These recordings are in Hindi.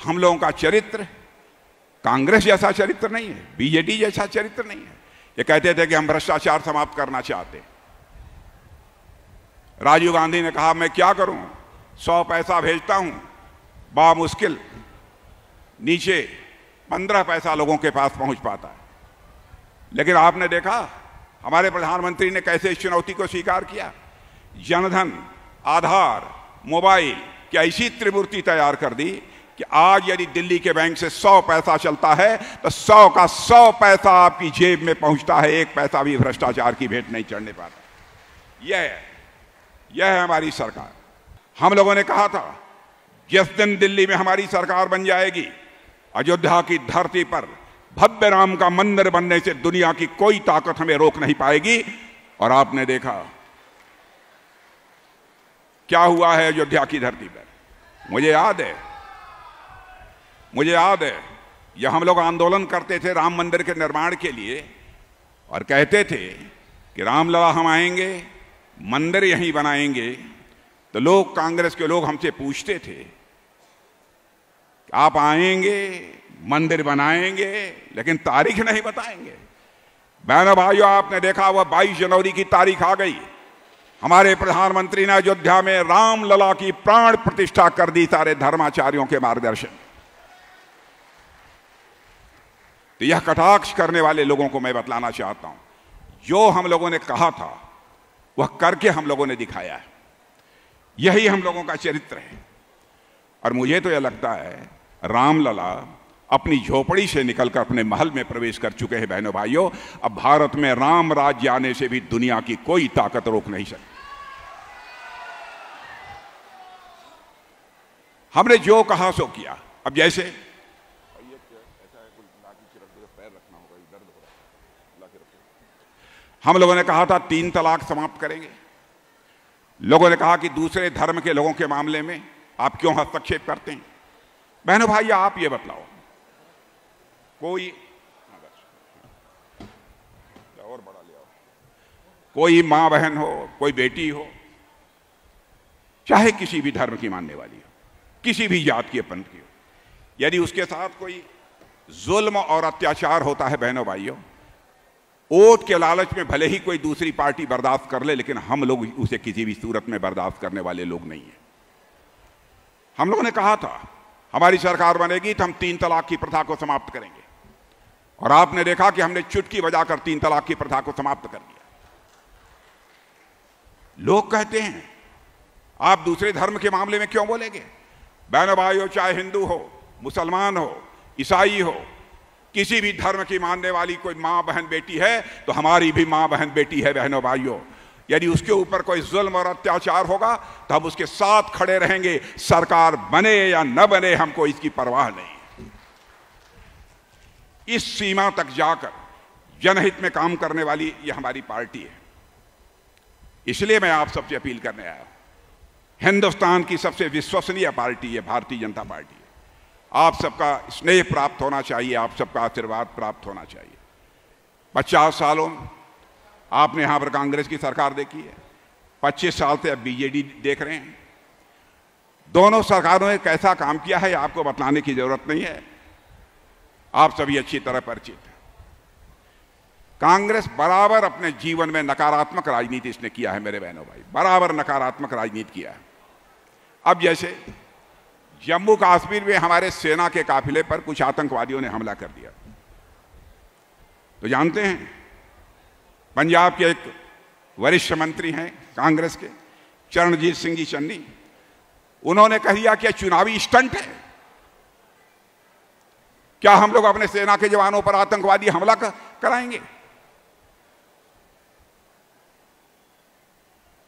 हम लोगों का चरित्र कांग्रेस जैसा चरित्र नहीं है, बीजेडी जैसा चरित्र नहीं है। ये कहते थे कि हम भ्रष्टाचार समाप्त करना चाहते हैं। राजीव गांधी ने कहा मैं क्या करूं, 100 पैसा भेजता हूं, बामुश्किल नीचे 15 पैसा लोगों के पास पहुंच पाता है। लेकिन आपने देखा हमारे प्रधानमंत्री ने कैसे इस चुनौती को स्वीकार किया। जनधन, आधार, मोबाइल की ऐसी त्रिमूर्ति तैयार कर दी कि आज यदि दिल्ली के बैंक से 100 पैसा चलता है तो 100 का 100 पैसा आपकी जेब में पहुंचता है, 1 पैसा भी भ्रष्टाचार की भेंट नहीं चढ़ने पाता। यह है हमारी सरकार। हम लोगों ने कहा था जिस दिन दिल्ली में हमारी सरकार बन जाएगी, अयोध्या की धरती पर भव्य राम का मंदिर बनने से दुनिया की कोई ताकत हमें रोक नहीं पाएगी। और आपने देखा क्या हुआ है अयोध्या की धरती पर। मुझे याद है यह हम लोग आंदोलन करते थे राम मंदिर के निर्माण के लिए और कहते थे कि रामलला हम आएंगे, मंदिर यहीं बनाएंगे। तो लोग, कांग्रेस के लोग हमसे पूछते थे आप आएंगे, मंदिर बनाएंगे, लेकिन तारीख नहीं बताएंगे। बहनों भाइयों, आपने देखा वह 22 जनवरी की तारीख आ गई। हमारे प्रधानमंत्री ने अयोध्या में रामलला की प्राण प्रतिष्ठा कर दी सारे धर्माचार्यों के मार्गदर्शन। तो यह कटाक्ष करने वाले लोगों को मैं बतलाना चाहता हूं, जो हम लोगों ने कहा था वह करके हम लोगों ने दिखाया है। यही हम लोगों का चरित्र है। और मुझे तो यह लगता है रामलला अपनी झोपड़ी से निकलकर अपने महल में प्रवेश कर चुके हैं। बहनों भाइयों, अब भारत में राम राज्य आने से भी दुनिया की कोई ताकत रोक नहीं सकती। हमने जो कहा सो किया। अब जैसे हम लोगों ने कहा था 3 तलाक समाप्त करेंगे। लोगों ने कहा कि दूसरे धर्म के लोगों के मामले में आप क्यों हस्तक्षेप करते हैं। बहनों भाई, आप ये बतलाओ, कोई मां बहन हो, कोई बेटी हो, चाहे किसी भी धर्म की मानने वाली हो, किसी भी जात की, पंथ की हो, यदि उसके साथ कोई जुल्म और अत्याचार होता है, बहनों भाइयों, वोट के लालच में भले ही कोई दूसरी पार्टी बर्दाश्त कर ले, लेकिन हम लोग उसे किसी भी सूरत में बर्दाश्त करने वाले लोग नहीं हैं। हम लोगों ने कहा था हमारी सरकार बनेगी तो हम 3 तलाक की प्रथा को समाप्त करेंगे। और आपने देखा कि हमने चुटकी बजाकर 3 तलाक की प्रथा को समाप्त कर दिया। लोग कहते हैं आप दूसरे धर्म के मामले में क्यों बोलेंगे। बहनों भाइयों, चाहे हिंदू हो, मुसलमान हो, ईसाई हो, किसी भी धर्म की मानने वाली कोई मां बहन बेटी है तो हमारी भी मां बहन बेटी है। बहनों भाइयों, यदि उसके ऊपर कोई जुल्म और अत्याचार होगा तो हम उसके साथ खड़े रहेंगे। सरकार बने या न बने, हमको इसकी परवाह नहीं। इस सीमा तक जाकर जनहित में काम करने वाली यह हमारी पार्टी है। इसलिए मैं आप सबसे अपील करने आया हूं। हिंदुस्तान की सबसे विश्वसनीय पार्टी है भारतीय जनता पार्टी है। आप सबका स्नेह प्राप्त होना चाहिए, आप सबका आशीर्वाद प्राप्त होना चाहिए। 50 सालों आपने यहां पर कांग्रेस की सरकार देखी है, 25 साल से अब बीजेडी देख रहे हैं। दोनों सरकारों ने कैसा काम किया है आपको बतलाने की जरूरत नहीं है, आप सभी अच्छी तरह परिचित हैं। कांग्रेस बराबर अपने जीवन में नकारात्मक राजनीति इसने किया है। मेरे बहनों भाई, बराबर नकारात्मक राजनीति किया है। अब जैसे जम्मू कश्मीर में हमारे सेना के काफिले पर कुछ आतंकवादियों ने हमला कर दिया, तो जानते हैं पंजाब के एक वरिष्ठ मंत्री हैं कांग्रेस के, चरणजीत सिंह जी चन्नी, उन्होंने कह दिया कि चुनावी स्टंट है। क्या हम लोग अपने सेना के जवानों पर आतंकवादी हमला कराएंगे?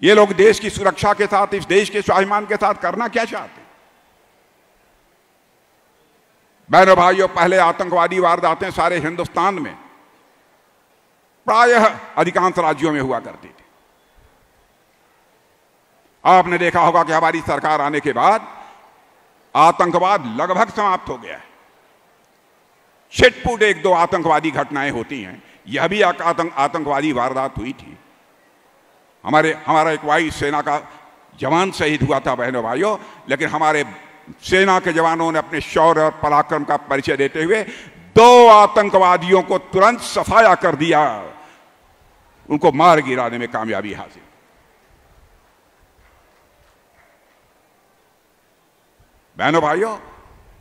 ये लोग देश की सुरक्षा के साथ, इस देश के स्वाभिमान के साथ करना क्या चाहते हैं? बहनों भाइयों, पहले आतंकवादी वारदातें सारे हिंदुस्तान में प्रायः अधिकांश राज्यों में हुआ करती थी। आपने देखा होगा कि हमारी सरकार आने के बाद आतंकवाद लगभग समाप्त हो गया है। छिटपुट 1-2 आतंकवादी घटनाएं होती हैं। यह भी आतंकवादी वारदात हुई थी। हमारा एक वायु सेना का जवान शहीद हुआ था बहनों भाइयों, लेकिन हमारे सेना के जवानों ने अपने शौर्य और पराक्रम का परिचय देते हुए 2 आतंकवादियों को तुरंत सफाया कर दिया, उनको मार गिराने में कामयाबी हासिल। बहनों भाइयों,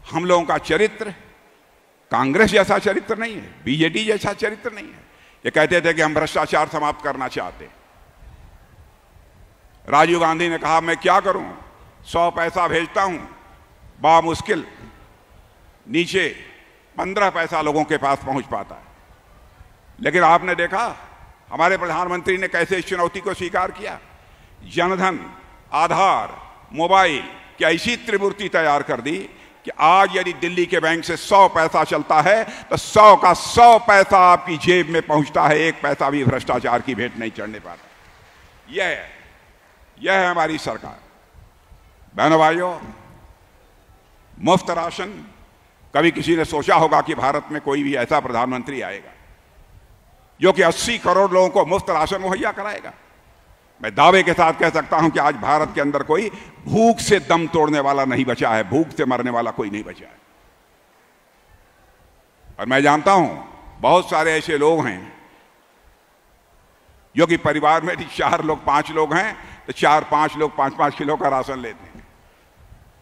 हम लोगों का चरित्र कांग्रेस जैसा चरित्र नहीं है, बीजेडी जैसा चरित्र नहीं है। ये कहते थे कि हम भ्रष्टाचार समाप्त करना चाहते हैं। राजीव गांधी ने कहा मैं क्या करूं, 100 पैसा भेजता हूं, बामुश्किल नीचे 15 पैसा लोगों के पास पहुंच पाता है। लेकिन आपने देखा हमारे प्रधानमंत्री ने कैसे इस चुनौती को स्वीकार किया। जनधन, आधार, मोबाइल की ऐसी त्रिमूर्ति तैयार कर दी कि आज यदि दिल्ली के बैंक से 100 पैसा चलता है तो 100 का 100 पैसा आपकी जेब में पहुंचता है, 1 पैसा भी भ्रष्टाचार की भेंट नहीं चढ़ने पाता। यह है हमारी सरकार। बहनों भाइयों, मुफ्त राशन, कभी किसी ने सोचा होगा कि भारत में कोई भी ऐसा प्रधानमंत्री आएगा जो कि 80 करोड़ लोगों को मुफ्त राशन मुहैया कराएगा? मैं दावे के साथ कह सकता हूं कि आज भारत के अंदर कोई भूख से दम तोड़ने वाला नहीं बचा है, भूख से मरने वाला कोई नहीं बचा है। और मैं जानता हूं बहुत सारे ऐसे लोग हैं जो कि परिवार में 4 लोग 5 लोग हैं तो 4-5 लोग 5-5 किलो का राशन लेते हैं,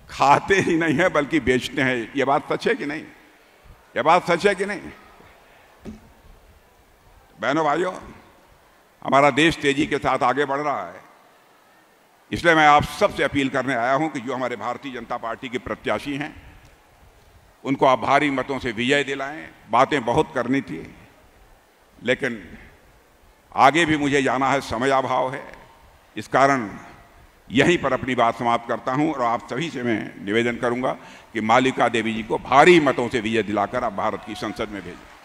खाते ही नहीं है बल्कि बेचते हैं। यह बात सच है कि नहीं? यह बात सच है कि नहीं? बहनों भाइयों, हमारा देश तेजी के साथ आगे बढ़ रहा है, इसलिए मैं आप सबसे अपील करने आया हूं कि जो हमारे भारतीय जनता पार्टी के प्रत्याशी हैं उनको आप भारी मतों से विजय दिलाएं। बातें बहुत करनी थी लेकिन आगे भी मुझे जाना है, समय अभाव है, इस कारण यहीं पर अपनी बात समाप्त करता हूं। और आप सभी से मैं निवेदन करूंगा कि मालिका देवी जी को भारी मतों से विजय दिलाकर आप भारत की संसद में भेजें।